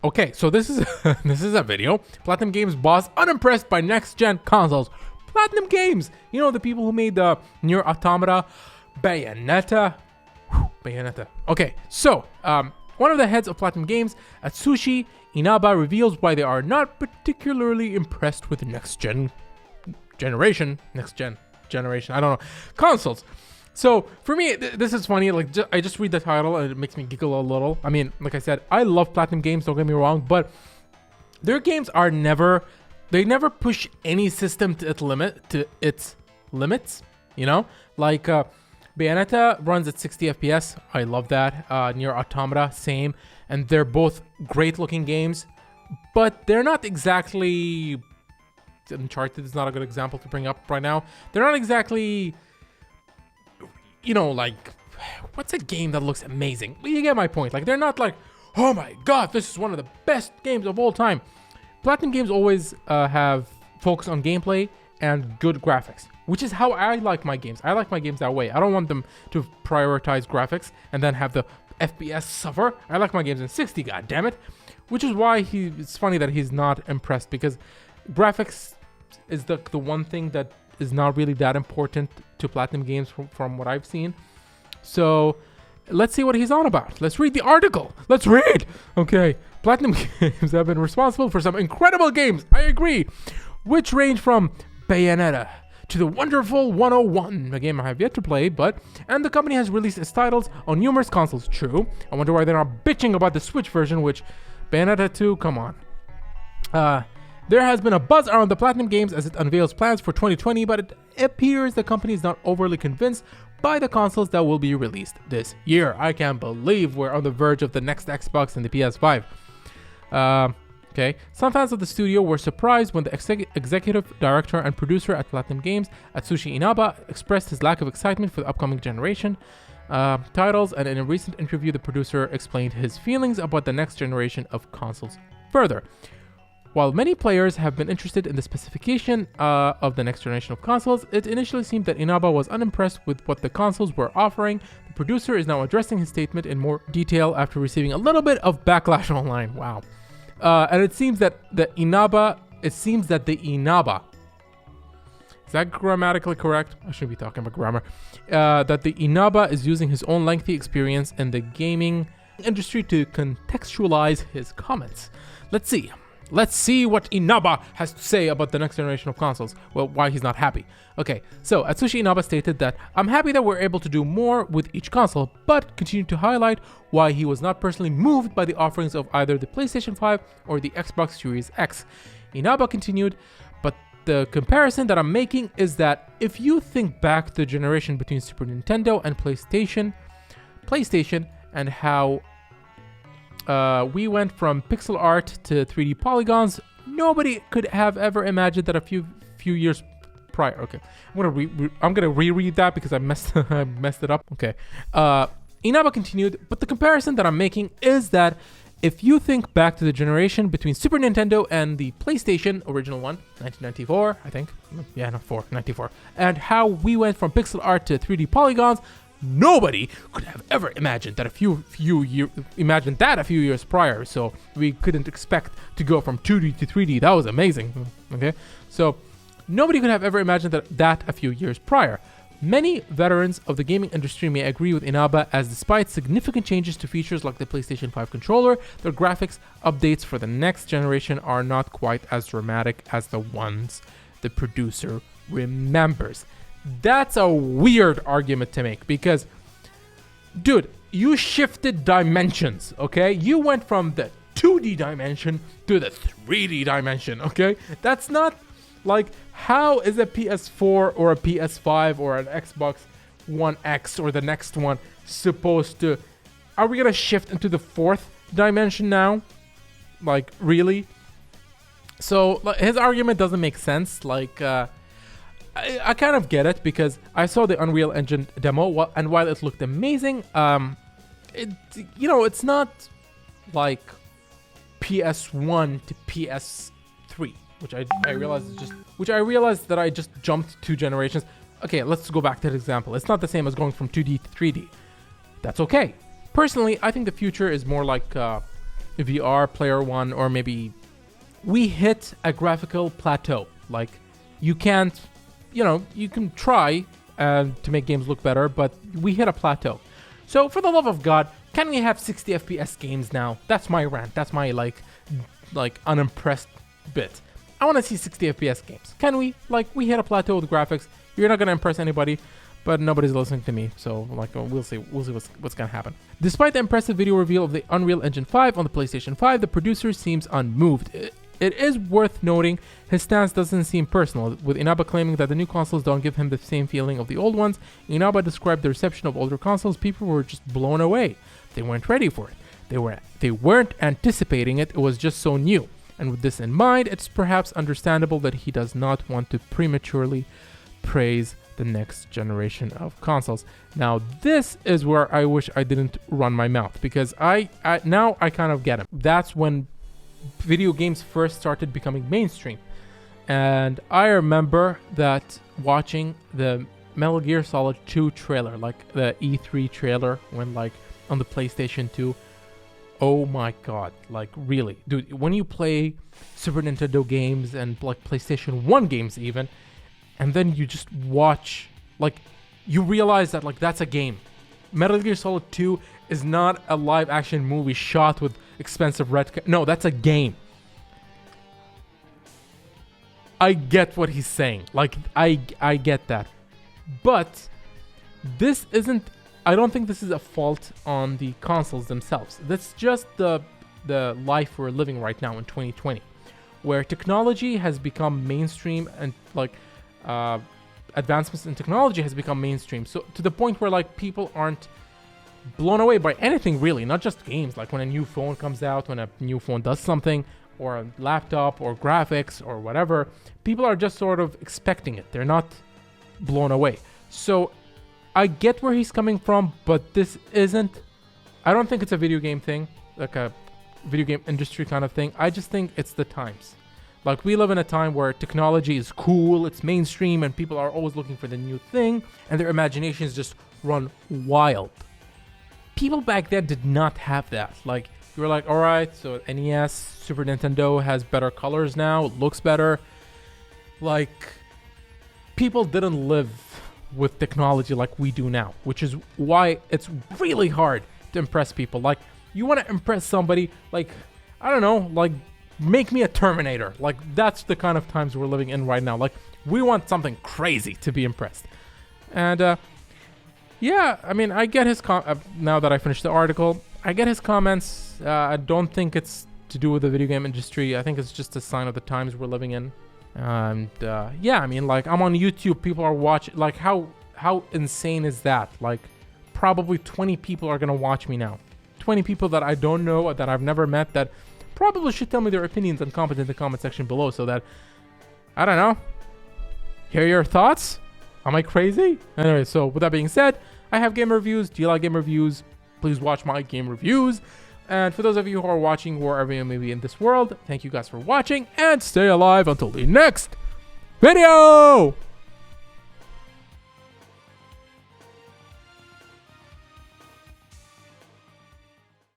Okay, so this is this is a video. Platinum Games boss unimpressed by next-gen consoles. Platinum Games, you know, the people who made the Nier Automata, Bayonetta. Bayonetta. Okay, so one of the heads of Platinum Games, Atsushi Inaba, reveals why they are not particularly impressed with the next generation, I don't know, consoles. So for me, this is funny. Like, I just read the title and it makes me giggle a little. I mean, like I said, I love Platinum Games. Don't get me wrong, but their games are they never push any system to its limits. You know, like Bayonetta runs at 60 FPS. I love that. Nier Automata, same, and they're both great-looking games, but they're not exactly. Uncharted is not a good example to bring up right now. They're not exactly. You know, like, what's a game that looks amazing? You get my point. Like, they're not like, oh my god, this is one of the best games of all time. Platinum Games always have focus on gameplay and good graphics, which is how I like my games. I like my games that way. I don't want them to prioritize graphics and then have the FPS suffer. I like my games in 60, goddammit. Which is why it's funny that he's not impressed, because graphics is the one thing that is not really that important to Platinum Games from what I've seen. So let's see what he's on about. Let's read the article. Let's read. Okay. Platinum Games have been responsible for some incredible games, I agree, which range from Bayonetta to the wonderful 101, a game I have yet to play, and the company has released its titles on numerous consoles. True. I wonder why they're not bitching about the Switch version, which Bayonetta 2, come on. There has been a buzz around the Platinum Games as it unveils plans for 2020, but it appears the company is not overly convinced by the consoles that will be released this year. I can't believe we're on the verge of the next Xbox and the PS5. Okay. Some fans of the studio were surprised when the executive director and producer at Platinum Games, Atsushi Inaba, expressed his lack of excitement for the upcoming generation titles, and in a recent interview, the producer explained his feelings about the next generation of consoles further. While many players have been interested in the specification of the next generation of consoles, it initially seemed that Inaba was unimpressed with what the consoles were offering. The producer is now addressing his statement in more detail after receiving a little bit of backlash online. Wow. And it seems that the Inaba, is that grammatically correct? I shouldn't be talking about grammar. That the Inaba is using his own lengthy experience in the gaming industry to contextualize his comments. Let's see what Inaba has to say about the next generation of consoles. Well, why he's not happy. Okay, so Atsushi Inaba stated that, "I'm happy that we're able to do more with each console," but continued to highlight why he was not personally moved by the offerings of either the PlayStation 5 or the Xbox Series X. Inaba continued, "But the comparison that I'm making is that if you think back to the generation between Super Nintendo and PlayStation and how we went from pixel art to 3D polygons, nobody could have ever imagined that a few years prior." Okay, I'm gonna reread that because I messed it up. Okay, Inaba continued, "But the comparison that I'm making is that if you think back to the generation between Super Nintendo and the PlayStation original one, 1994, I think, 94, and how we went from pixel art to 3D polygons, nobody could have ever imagined that a few years prior. So we couldn't expect to go from 2D to 3D. That was amazing." Okay, so nobody could have ever imagined that a few years prior. Many veterans of the gaming industry may agree with Inaba, as despite significant changes to features like the PlayStation 5 controller, their graphics updates for the next generation are not quite as dramatic as the ones the producer remembers. That's a weird argument to make because, dude, you shifted dimensions, okay? You went from the 2D dimension to the 3D dimension, okay? That's not like, how is a PS4 or a PS5 or an Xbox One X or the next one supposed to... Are we gonna shift into the 4th dimension now? Like, really? So, his argument doesn't make sense. Like, I kind of get it because I saw the Unreal Engine demo, and while it looked amazing, it's not like PS1 to PS3, which I realized that I just jumped 2 generations. Okay, let's go back to the example. It's not the same as going from 2D to 3D. That's okay. Personally, I think the future is more like VR player one, or maybe we hit a graphical plateau. Like, you can't, you can try to make games look better, but we hit a plateau. So for the love of God, can we have 60 FPS games now? That's my rant. That's my like unimpressed bit. I want to see 60 FPS games. Can we? Like, we hit a plateau with graphics. You're not gonna impress anybody, but nobody's listening to me. So like, we'll see what's gonna happen. Despite the impressive video reveal of the Unreal Engine 5 on the PlayStation 5, the producer seems unmoved. It is worth noting his stance doesn't seem personal, with Inaba claiming that the new consoles don't give him the same feeling of the old ones. Inaba described the reception of older consoles. People were just blown away. They weren't ready for it. They weren't anticipating it. It was just so new. And with this in mind, it's perhaps understandable that he does not want to prematurely praise the next generation of consoles. Now, this is where I wish I didn't run my mouth, because I now I kind of get him. That's when video games first started becoming mainstream. And I remember that watching the Metal Gear Solid 2 trailer, like the E3 trailer, when like on the PlayStation 2. Oh my god, like really, dude, when you play Super Nintendo games and like PlayStation 1 games even, and then you just watch, like, you realize that like that's a game. Metal Gear Solid 2 is not a live action movie shot with expensive no, that's a game. I get what he's saying. Like, I get that. But this isn't, I don't think this is a fault on the consoles themselves. That's just the life we're living right now in 2020, where technology has become mainstream, and like advancements in technology has become mainstream. So to the point where like people aren't blown away by anything really, not just games. Like when a new phone comes out, when a new phone does something, or a laptop or graphics or whatever, people are just sort of expecting it. They're not blown away. So I get where he's coming from, but this isn't, I don't think it's a video game thing, like a video game industry kind of thing. I just think it's the times. Like, we live in a time where technology is cool, it's mainstream, and people are always looking for the new thing, and their imaginations just run wild. People back then did not have that. Like, you were like, all right, so NES, Super Nintendo has better colors now, it looks better. Like, people didn't live with technology like we do now, which is why it's really hard to impress people. Like, you want to impress somebody, like, I don't know, like, make me a Terminator. Like, that's the kind of times we're living in right now. Like, we want something crazy to be impressed. And yeah, I mean, I get his now that I finished the article, I get his comments. I don't think it's to do with the video game industry. I think it's just a sign of the times we're living in. And yeah, I mean, like, I'm on YouTube, people are watching. Like, how insane is that? Like, probably 20 people are gonna watch me now. 20 people that I don't know, that I've never met, that probably should tell me their opinions and comment in the comment section below, so that, I don't know, hear your thoughts. Am I crazy? Anyway, so with that being said, I have game reviews. Do you like game reviews? Please watch my game reviews. And for those of you who are watching wherever you may be in this world, thank you guys for watching, and stay alive until the next video!